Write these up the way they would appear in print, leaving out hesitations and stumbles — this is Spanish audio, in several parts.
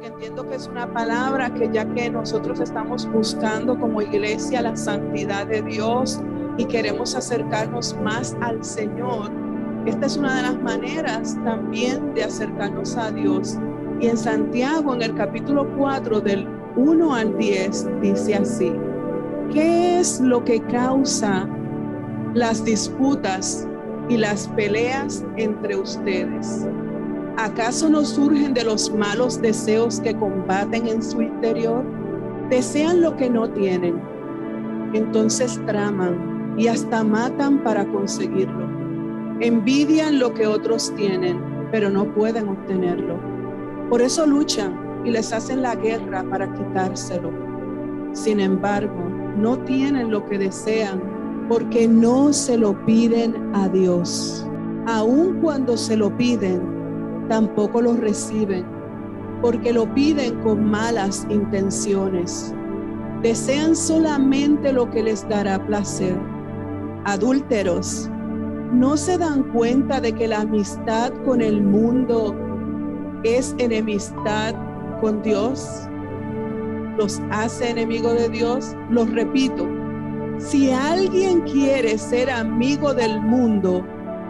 Entiendo que es una palabra que, ya que nosotros estamos buscando como iglesia la santidad de Dios y queremos acercarnos más al Señor, esta es una de las maneras también de acercarnos a Dios. Y en Santiago, en el capítulo 4, del 1 al 10, dice así: ¿qué es lo que causa las disputas y las peleas entre ustedes? ¿Acaso no surgen de los malos deseos que combaten en su interior? Desean lo que no tienen, entonces traman y hasta matan para conseguirlo. Envidian lo que otros tienen, pero no pueden obtenerlo. Por eso luchan y les hacen la guerra para quitárselo. Sin embargo, no tienen lo que desean porque no se lo piden a Dios. Aun cuando se lo piden, tampoco lo reciben, porque lo piden con malas intenciones. Desean solamente lo que les dará placer. Adúlteros, ¿no se dan cuenta de que la amistad con el mundo es enemistad con Dios? ¿Los hace enemigos de Dios? Los repito, si alguien quiere ser amigo del mundo,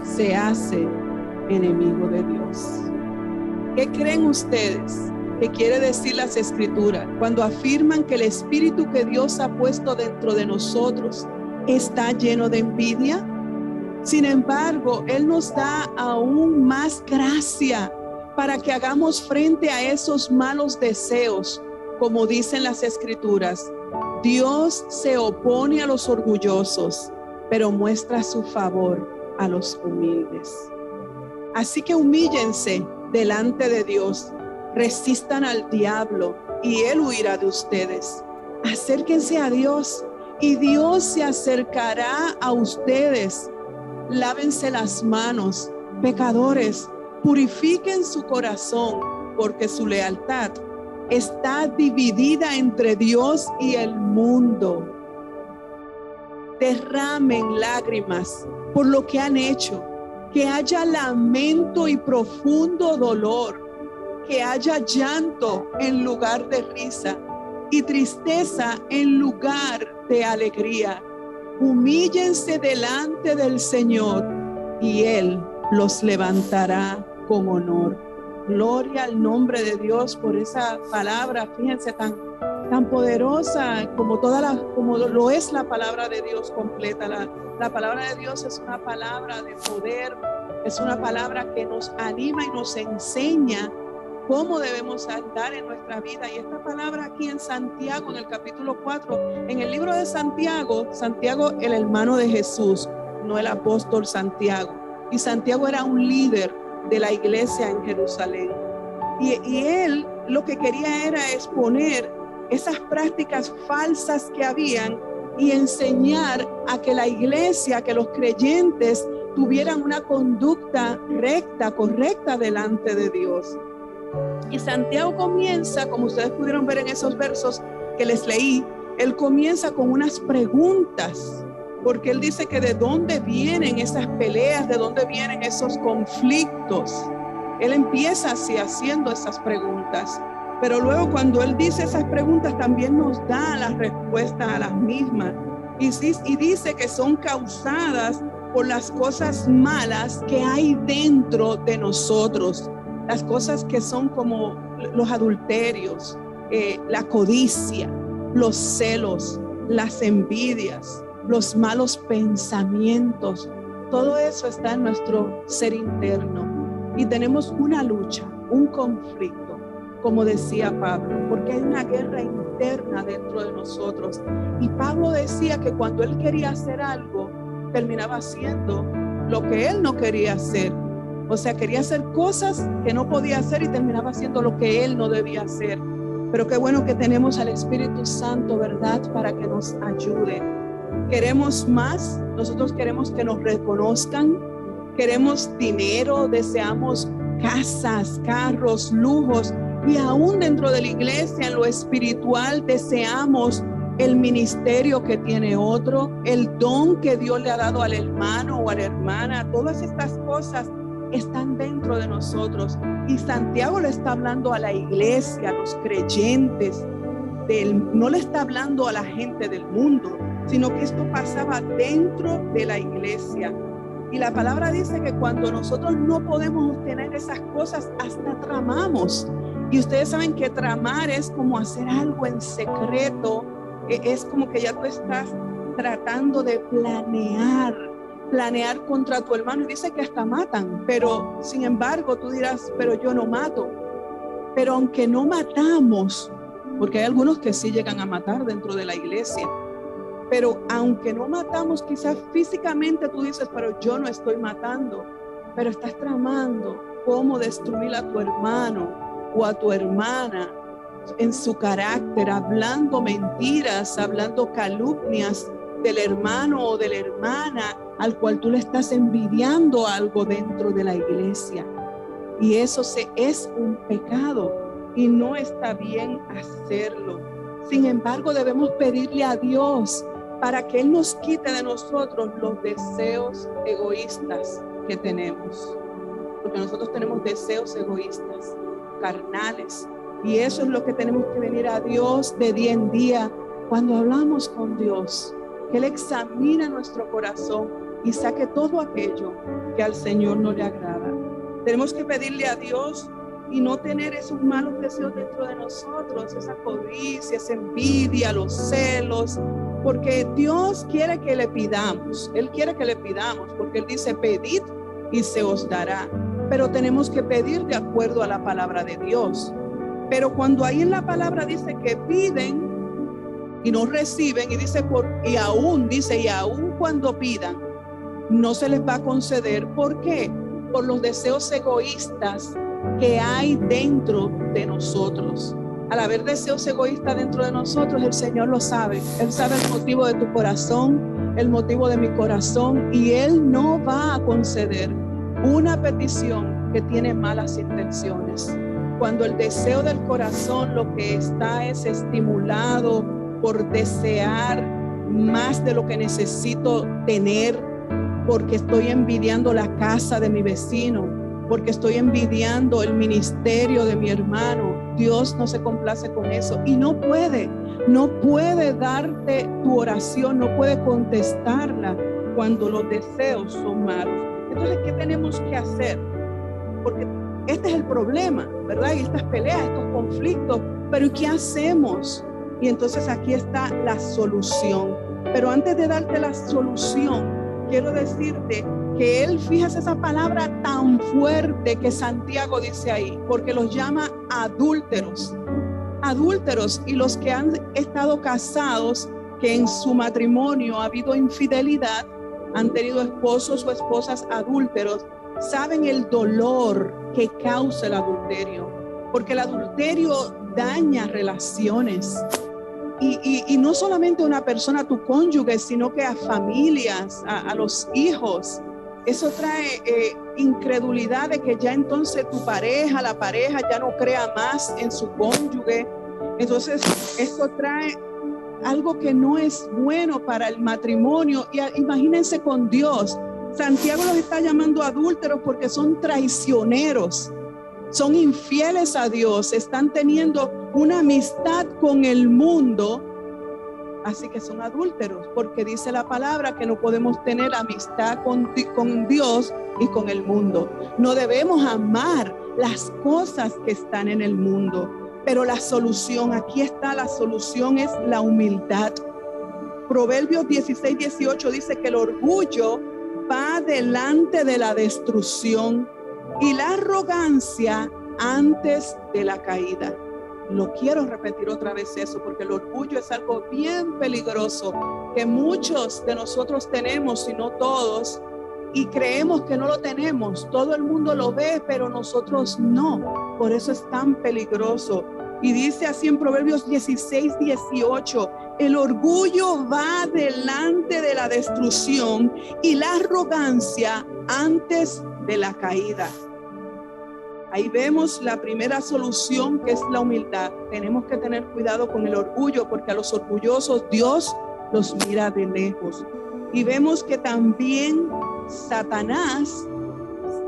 se hace enemigo de Dios. ¿Qué creen ustedes que quiere decir las Escrituras cuando afirman que el espíritu que Dios ha puesto dentro de nosotros está lleno de envidia? Sin embargo, Él nos da aún más gracia para que hagamos frente a esos malos deseos. Como dicen las Escrituras, Dios se opone a los orgullosos, pero muestra su favor a los humildes. Así que humíllense delante de Dios, resistan al diablo y él huirá de ustedes. Acérquense a Dios y Dios se acercará a ustedes. Lávense las manos, pecadores, purifiquen su corazón, porque su lealtad está dividida entre Dios y el mundo. Derramen lágrimas por lo que han hecho, que haya lamento y profundo dolor, que haya llanto en lugar de risa y tristeza en lugar de alegría. Humíllense delante del Señor y Él los levantará con honor. Gloria al nombre de Dios por esa palabra, fíjense, tan poderosa como como lo es la palabra de Dios completa. La palabra de Dios es una palabra de poder, es una palabra que nos anima y nos enseña cómo debemos andar en nuestra vida. Y esta palabra aquí en Santiago, en el capítulo 4, en el libro de Santiago, el hermano de Jesús, no el apóstol Santiago. Y Santiago era un líder de la iglesia en Jerusalén. Y él lo que quería era exponer esas prácticas falsas que habían y enseñar a que la iglesia, que los creyentes tuvieran una conducta recta, correcta delante de Dios. Y Santiago comienza, como ustedes pudieron ver en esos versos que les leí, él comienza con unas preguntas, porque él dice que de dónde vienen esas peleas, de dónde vienen esos conflictos. Él empieza así haciendo esas preguntas, pero luego cuando él dice esas preguntas también nos da la respuesta a las mismas y dice que son causadas por las cosas malas que hay dentro de nosotros, las cosas que son como los adulterios, la codicia, los celos, las envidias, los malos pensamientos. Todo eso está en nuestro ser interno y tenemos una lucha, un conflicto, como decía Pablo, porque hay una guerra interna dentro de nosotros. Y Pablo decía que cuando él quería hacer algo, terminaba haciendo lo que él no quería hacer. O sea, quería hacer cosas que no podía hacer y terminaba haciendo lo que él no debía hacer. Pero qué bueno que tenemos al Espíritu Santo, ¿verdad?, para que nos ayude. Queremos más, nosotros queremos que nos reconozcan, queremos dinero, deseamos casas, carros, lujos, y aún dentro de la iglesia, en lo espiritual, deseamos el ministerio que tiene otro, el don que Dios le ha dado al hermano o a la hermana. Todas estas cosas están dentro de nosotros. Y Santiago le está hablando a la iglesia, a los creyentes, no le está hablando a la gente del mundo, sino que esto pasaba dentro de la iglesia. Y la palabra dice que cuando nosotros no podemos obtener esas cosas, hasta tramamos. Y ustedes saben que tramar es como hacer algo en secreto, es como que ya tú estás tratando de planear contra tu hermano. Y dice que hasta matan, pero sin embargo tú dirás, pero yo no mato. Pero aunque no matamos, porque hay algunos que sí llegan a matar dentro de la iglesia, pero aunque no matamos, quizás físicamente tú dices, pero yo no estoy matando, pero estás tramando cómo destruir a tu hermano o a tu hermana en su carácter, hablando mentiras, hablando calumnias del hermano o de la hermana al cual tú le estás envidiando algo dentro de la iglesia. Y eso es un pecado y no está bien hacerlo. Sin embargo, debemos pedirle a Dios para que Él nos quite de nosotros los deseos egoístas que tenemos. Porque nosotros tenemos deseos egoístas, carnales. Y eso es lo que tenemos que venir a Dios de día en día. Cuando hablamos con Dios, que Él examine nuestro corazón y saque todo aquello que al Señor no le agrada. Tenemos que pedirle a Dios y no tener esos malos deseos dentro de nosotros, esa codicia, esa envidia, los celos, porque Dios quiere que le pidamos. Él quiere que le pidamos, porque Él dice, pedid y se os dará. Pero tenemos que pedir de acuerdo a la palabra de Dios. Pero cuando ahí en la palabra dice que piden y no reciben, y dice y aún cuando pidan, no se les va a conceder. ¿Por qué? Por los deseos egoístas que hay dentro de nosotros. Al haber deseos egoístas dentro de nosotros, el Señor lo sabe. Él sabe el motivo de tu corazón, el motivo de mi corazón, y Él no va a conceder una petición que tiene malas intenciones. Cuando el deseo del corazón lo que está es estimulado por desear más de lo que necesito tener, porque estoy envidiando la casa de mi vecino, porque estoy envidiando el ministerio de mi hermano, Dios no se complace con eso y no puede darte tu oración, no puede contestarla cuando los deseos son malos. Entonces, ¿qué tenemos que hacer? Porque este es el problema, ¿verdad? Y estas peleas, estos conflictos, pero ¿qué hacemos? Y entonces aquí está la solución. Pero antes de darte la solución, quiero decirte que Él, fíjate esa palabra tan fuerte que Santiago dice ahí, porque los llama adúlteros. Adúlteros, y los que han estado casados, que en su matrimonio ha habido infidelidad, han tenido esposos o esposas adúlteros, saben el dolor que causa el adulterio, porque el adulterio daña relaciones. Y no solamente a una persona, a tu cónyuge, sino que a familias, a los hijos. Eso trae incredulidad de que ya entonces la pareja ya no crea más en su cónyuge. Entonces eso trae algo que no es bueno para el matrimonio. Y imagínense con Dios. Santiago los está llamando adúlteros porque son traicioneros, son infieles a Dios, están teniendo una amistad con el mundo, así que son adúlteros, porque dice la palabra que no podemos tener amistad con Dios y con el mundo. No debemos amar las cosas que están en el mundo, pero la solución, aquí está la solución, es la humildad. Proverbios 16:18 dice que el orgullo va delante de la destrucción y la arrogancia antes de la caída. Lo quiero repetir otra vez eso, porque el orgullo es algo bien peligroso que muchos de nosotros tenemos, si no todos, y creemos que no lo tenemos. Todo el mundo lo ve, pero nosotros no. Por eso es tan peligroso. Y dice así en Proverbios 16:18, el orgullo va delante de la destrucción y la arrogancia antes de la caída. Ahí vemos la primera solución, que es la humildad. Tenemos que tener cuidado con el orgullo, porque a los orgullosos Dios los mira de lejos. Y vemos que también Satanás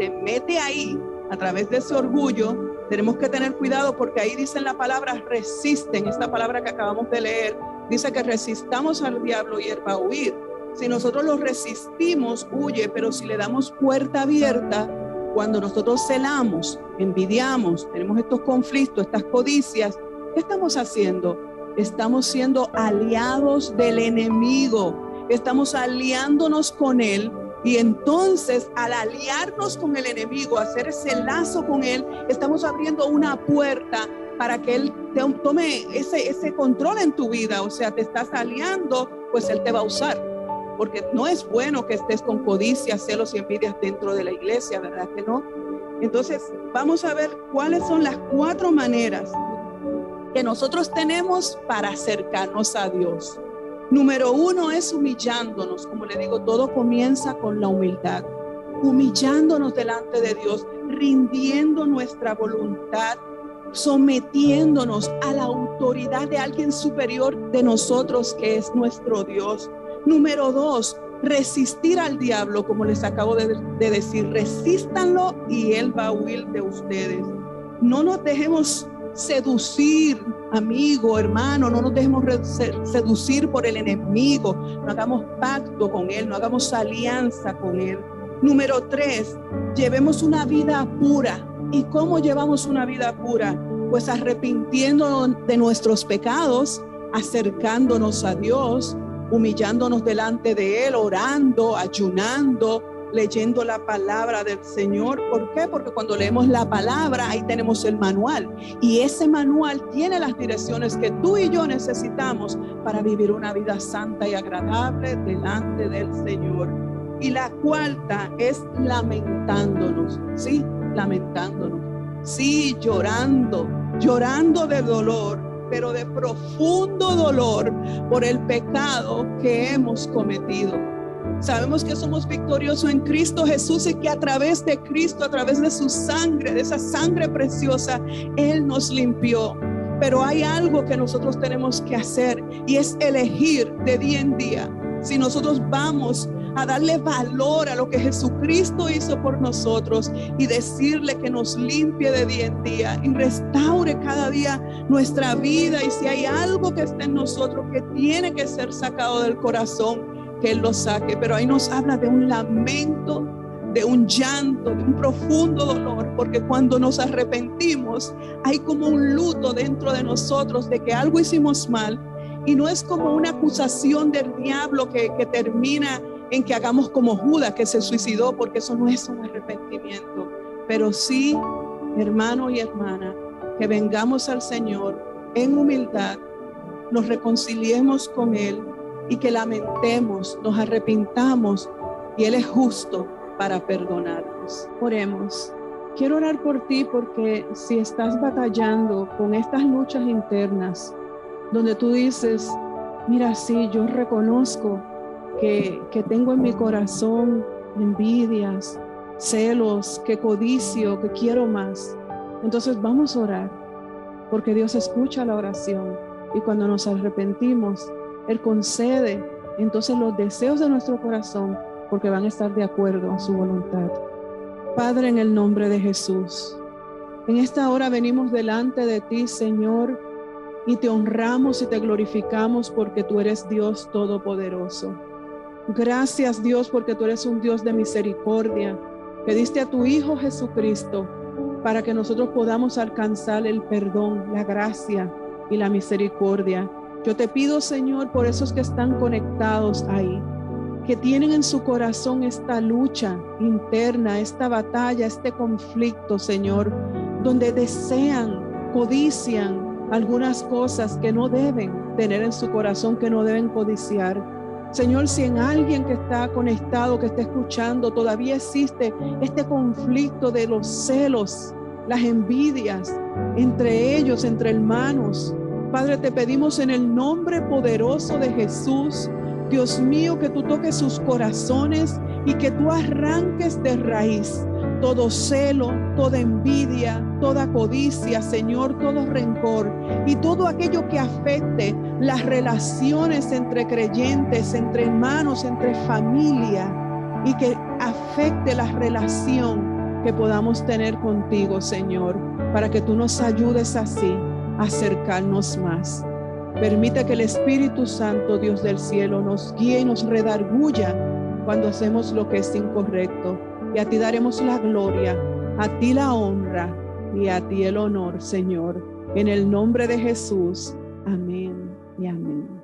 te mete ahí a través de ese orgullo, tenemos que tener cuidado, porque ahí dice en la palabra resisten, esta palabra que acabamos de leer, dice que resistamos al diablo y él va a huir. Si nosotros lo resistimos, huye, pero si le damos puerta abierta, cuando nosotros celamos, envidiamos, tenemos estos conflictos, estas codicias, ¿qué estamos haciendo? Estamos siendo aliados del enemigo, estamos aliándonos con él. Y entonces, al aliarnos con el enemigo, hacer ese lazo con él, estamos abriendo una puerta para que él tome ese control en tu vida. O sea, te estás aliando, pues él te va a usar. Porque no es bueno que estés con codicias, celos y envidias dentro de la iglesia, ¿verdad que no? Entonces, vamos a ver cuáles son las 4 maneras que nosotros tenemos para acercarnos a Dios. Número 1 es humillándonos. Como le digo, todo comienza con la humildad. Humillándonos delante de Dios, rindiendo nuestra voluntad, sometiéndonos a la autoridad de alguien superior de nosotros, que es nuestro Dios. Número 2, resistir al diablo, como les acabo de decir. Resístanlo y él va a huir de ustedes. No nos dejemos seducir, amigo, hermano, no nos dejemos seducir por el enemigo, no hagamos pacto con él, no hagamos alianza con él. Número 3, llevemos una vida pura. ¿Y cómo llevamos una vida pura? Pues arrepintiéndonos de nuestros pecados, acercándonos a Dios, humillándonos delante de él, orando, ayunando, leyendo la palabra del Señor. ¿Por qué? Porque cuando leemos la palabra, ahí tenemos el manual, y ese manual tiene las direcciones que tú y yo necesitamos para vivir una vida santa y agradable delante del Señor. Y la 4 es lamentándonos, ¿sí? Lamentándonos, sí, llorando de dolor, pero de profundo dolor por el pecado que hemos cometido. Sabemos que somos victoriosos en Cristo Jesús, y que a través de Cristo, a través de su sangre, de esa sangre preciosa, Él nos limpió. Pero hay algo que nosotros tenemos que hacer, y es elegir de día en día si nosotros vamos a darle valor a lo que Jesucristo hizo por nosotros, y decirle que nos limpie de día en día y restaure cada día nuestra vida. Y si hay algo que está en nosotros que tiene que ser sacado del corazón, que Él lo saque. Pero ahí nos habla de un lamento, de un llanto, de un profundo dolor, porque cuando nos arrepentimos hay como un luto dentro de nosotros de que algo hicimos mal, y no es como una acusación del diablo que termina en que hagamos como Judas, que se suicidó, porque eso no es un arrepentimiento. Pero sí, hermano y hermana, que vengamos al Señor en humildad, nos reconciliemos con Él, y que lamentemos, nos arrepintamos, y Él es justo para perdonarnos. Oremos. Quiero orar por ti, porque si estás batallando con estas luchas internas, donde tú dices, mira, sí, yo reconozco que tengo en mi corazón envidias, celos, que codicio, que quiero más. Entonces vamos a orar, porque Dios escucha la oración, y cuando nos arrepentimos, Él concede entonces los deseos de nuestro corazón, porque van a estar de acuerdo a su voluntad. Padre, en el nombre de Jesús, en esta hora venimos delante de ti, Señor, y te honramos y te glorificamos, porque tú eres Dios todopoderoso. Gracias, Dios, porque tú eres un Dios de misericordia, que diste a tu Hijo Jesucristo para que nosotros podamos alcanzar el perdón, la gracia y la misericordia. Yo te pido, Señor, por esos que están conectados ahí, que tienen en su corazón esta lucha interna, esta batalla, este conflicto, Señor, donde desean, codician algunas cosas que no deben tener en su corazón, que no deben codiciar. Señor, si en alguien que está conectado, que está escuchando, todavía existe este conflicto de los celos, las envidias entre ellos, entre hermanos, Padre, te pedimos en el nombre poderoso de Jesús, Dios mío, que tú toques sus corazones y que tú arranques de raíz todo celo, toda envidia, toda codicia, Señor, todo rencor y todo aquello que afecte las relaciones entre creyentes, entre hermanos, entre familia, y que afecte la relación que podamos tener contigo, Señor, para que tú nos ayudes así a acercarnos más. Permite que el Espíritu Santo, Dios del cielo, nos guíe y nos redarguya cuando hacemos lo que es incorrecto. Y a ti daremos la gloria, a ti la honra y a ti el honor, Señor. En el nombre de Jesús. Amén y amén.